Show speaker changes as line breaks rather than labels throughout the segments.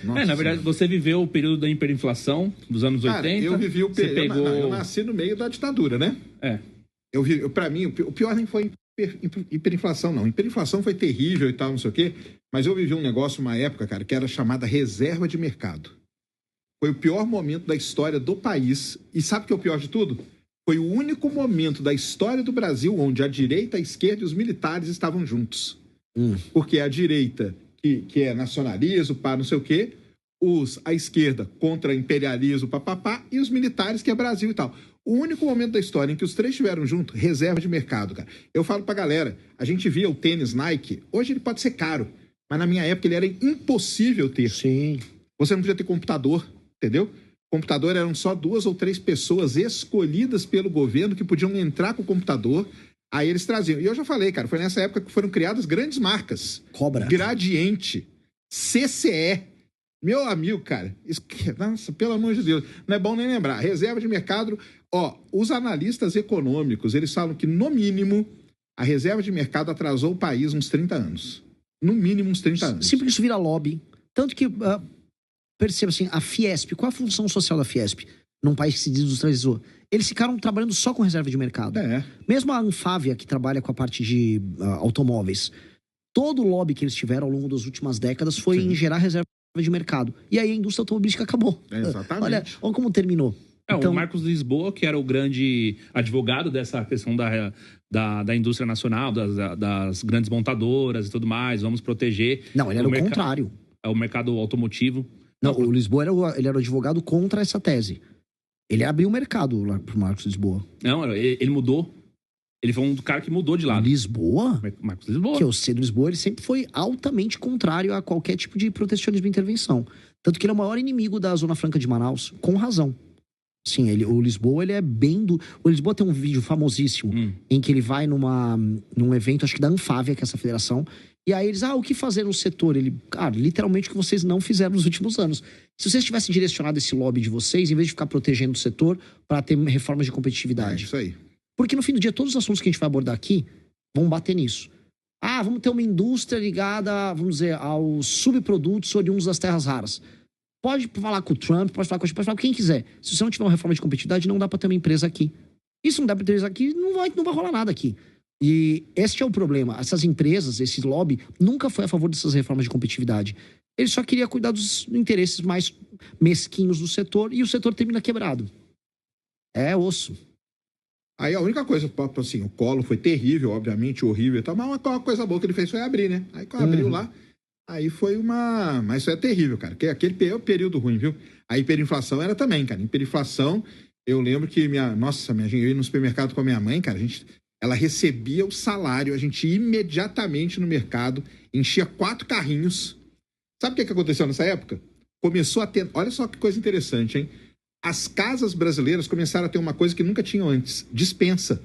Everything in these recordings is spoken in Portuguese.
Nossa
na verdade,
senhora.
você viveu o período da hiperinflação dos anos 80.
Eu vivi o
você
período.
pegou...
Eu nasci no meio da ditadura, né?
É.
Pra mim, o pior nem foi hiperinflação, não. Hiperinflação foi terrível e tal, não sei o quê. Mas eu vivi um negócio, uma época, cara, que era chamada reserva de mercado. Foi o pior momento da história do país. E sabe o que é o pior de tudo? Foi o único momento da história do Brasil onde a direita, a esquerda e os militares estavam juntos. Porque a direita, que é nacionalismo, pá, não sei o quê, a esquerda contra imperialismo, papapá, e os militares, que é Brasil e tal. O único momento da história em que os três estiveram juntos, reserva de mercado, cara. Eu falo pra galera, a gente via o tênis Nike, hoje ele pode ser caro, mas na minha época ele era impossível ter.
Sim.
Você não podia ter computador, entendeu? Computador eram só 2 ou 3 pessoas escolhidas pelo governo que podiam entrar com o computador, aí eles traziam. E eu já falei, cara, foi nessa época que foram criadas grandes marcas.
Cobra.
Gradiente, CCE. Meu amigo, cara, nossa, pelo amor de Deus, não é bom nem lembrar. Reserva de mercado, os analistas econômicos, eles falam que, no mínimo, a reserva de mercado atrasou o país uns 30 anos. No mínimo, uns 30 anos.
Sempre isso vira lobby. Tanto que, perceba assim, a Fiesp, qual a função social da Fiesp? Num país que se desindustrializou. Eles ficaram trabalhando só com reserva de mercado. Mesmo a Anfávia, que trabalha com a parte de automóveis, todo o lobby que eles tiveram ao longo das últimas décadas foi em gerar reserva de mercado. E aí a indústria automobilística acabou.
Exatamente.
Olha como terminou.
Então, o Marcos Lisboa, que era o grande advogado dessa questão da indústria nacional, das grandes montadoras e tudo mais, vamos proteger...
Não, ele era o contrário.
O mercado automotivo.
Não, o Lisboa ele era o advogado contra essa tese. Ele abriu o mercado lá pro Marcos Lisboa.
Não, ele mudou. Ele foi um cara que mudou de lado.
Lisboa?
Marcos Lisboa.
Que eu sei do Lisboa, ele sempre foi altamente contrário a qualquer tipo de protecionismo e intervenção. Tanto que ele é o maior inimigo da Zona Franca de Manaus, com razão. Sim, o Lisboa, ele é bem do... O Lisboa tem um vídeo famosíssimo em que ele vai num evento, acho que da Anfávia, que é essa federação, e aí eles, o que fazer no setor? Ele, cara, literalmente o que vocês não fizeram nos últimos anos. Se vocês tivessem direcionado esse lobby de vocês, em vez de ficar protegendo o setor, para ter reformas de competitividade.
Isso aí.
Porque no fim do dia, todos os assuntos que a gente vai abordar aqui vão bater nisso. Vamos ter uma indústria ligada, vamos dizer, aos subprodutos oriundos das terras raras. Pode falar com o Trump, pode falar com quem quiser. Se você não tiver uma reforma de competitividade, não dá pra ter uma empresa aqui. E se não dá pra ter uma empresa aqui, não vai rolar nada aqui. E este é o problema. Essas empresas, esse lobby, nunca foi a favor dessas reformas de competitividade. Ele só queria cuidar dos interesses mais mesquinhos do setor e o setor termina quebrado. É osso.
Aí a única coisa, assim, o Collor foi terrível, obviamente, horrível e tal, mas uma coisa boa que ele fez foi abrir, né? Aí quando abriu lá, aí foi uma... Mas isso é terrível, cara, porque aquele período ruim, viu? A hiperinflação era também, cara. Hiperinflação, eu lembro que eu ia no supermercado com a minha mãe, cara, ela recebia o salário, a gente ia imediatamente no mercado, enchia 4 carrinhos. Sabe o que aconteceu nessa época? Começou a ter... Olha só que coisa interessante, hein? As casas brasileiras começaram a ter uma coisa que nunca tinham antes: despensa.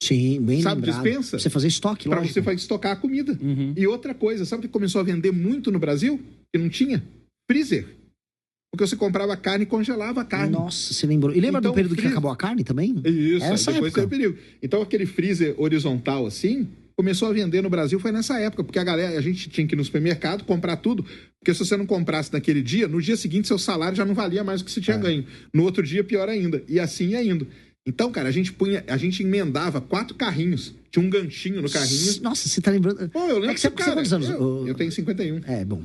Sim, bem
sabe,
lembrado.
Despensa?
Pra você fazer estoque,
pra
lógico.
você estocar a comida. E outra coisa, sabe o que começou a vender muito no Brasil? Que não tinha? Freezer. Porque você comprava carne e congelava a carne.
Nossa, você lembrou. E lembra do período que acabou a carne também?
Isso,
essa
depois teve o período. Então aquele freezer horizontal assim, começou a vender no Brasil, foi nessa época, porque a gente tinha que ir no supermercado, comprar tudo, porque se você não comprasse naquele dia, no dia seguinte seu salário já não valia mais do que você tinha ganho. No outro dia, pior ainda. E assim ia indo. Então, cara, a gente emendava 4 carrinhos. Tinha um ganchinho no carrinho.
Nossa, você tá lembrando...
Pô, eu lembro
que você tem quantos anos?
Eu tenho 51.
Bom,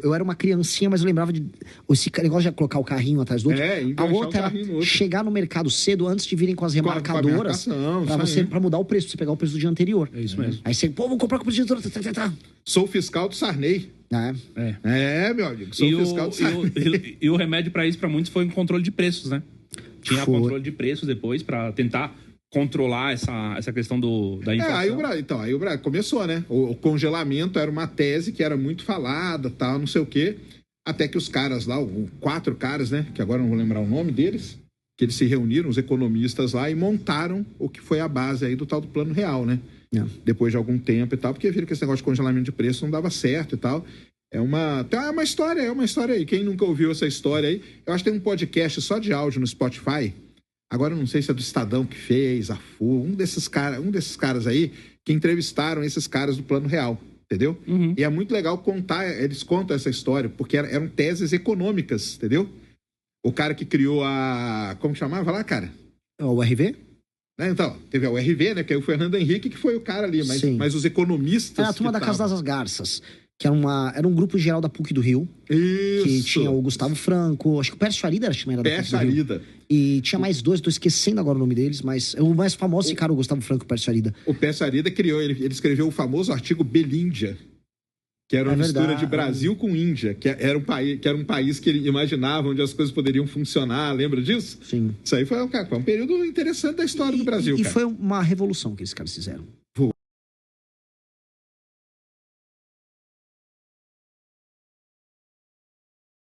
eu era uma criancinha, mas eu lembrava de... Esse negócio de colocar o carrinho atrás do outro. A outra era chegar no mercado cedo, antes de virem com as remarcadoras, pra mudar o preço, pra você pegar o preço do dia anterior.
É isso mesmo.
Aí você, vou comprar com o preço do dia anterior.
Sou fiscal do Sarney. Meu amigo, sou fiscal do Sarney.
E o remédio pra isso, pra muitos, foi um controle de preços, né? Tinha controle de preços depois pra tentar controlar essa questão da inflação.
Aí o Brasil começou, né? O congelamento era uma tese que era muito falada, tal, não sei o quê. Até que os caras lá, 4 caras, né? Que agora não vou lembrar o nome deles, que eles se reuniram, os economistas lá, e montaram o que foi a base aí do tal do Plano Real, né? Depois de algum tempo e tal, porque viram que esse negócio de congelamento de preço não dava certo e tal. É uma história aí. Quem nunca ouviu essa história aí, eu acho que tem um podcast só de áudio no Spotify. Agora eu não sei se é do Estadão que fez, a FU, um desses caras aí que entrevistaram esses caras do Plano Real. entendeu?
Uhum.
E é muito legal contar, eles contam essa história, porque eram teses econômicas, entendeu? O cara que criou a... Como chamava lá, cara?
O RV?
Então, teve a URV, né? Que é o Fernando Henrique, que foi o cara ali, mas os economistas...
Era a turma da Casa das Garças, que era um grupo geral da PUC do Rio.
Isso.
Que tinha o Gustavo Franco, acho que o Pércio Arida era da PUC
Pércio
do Rio.
Arida.
E tinha mais dois, tô esquecendo agora o nome deles, mas o mais famoso ficaram o Gustavo Franco e o Pércio Arida.
O Pércio Arida criou, ele escreveu o famoso artigo Belíndia, que era uma mistura de Brasil com Índia, que era um país que ele imaginava onde as coisas poderiam funcionar, lembra disso?
Sim.
Isso aí foi um período interessante da história do Brasil,
e
cara.
foi uma revolução que esses caras fizeram.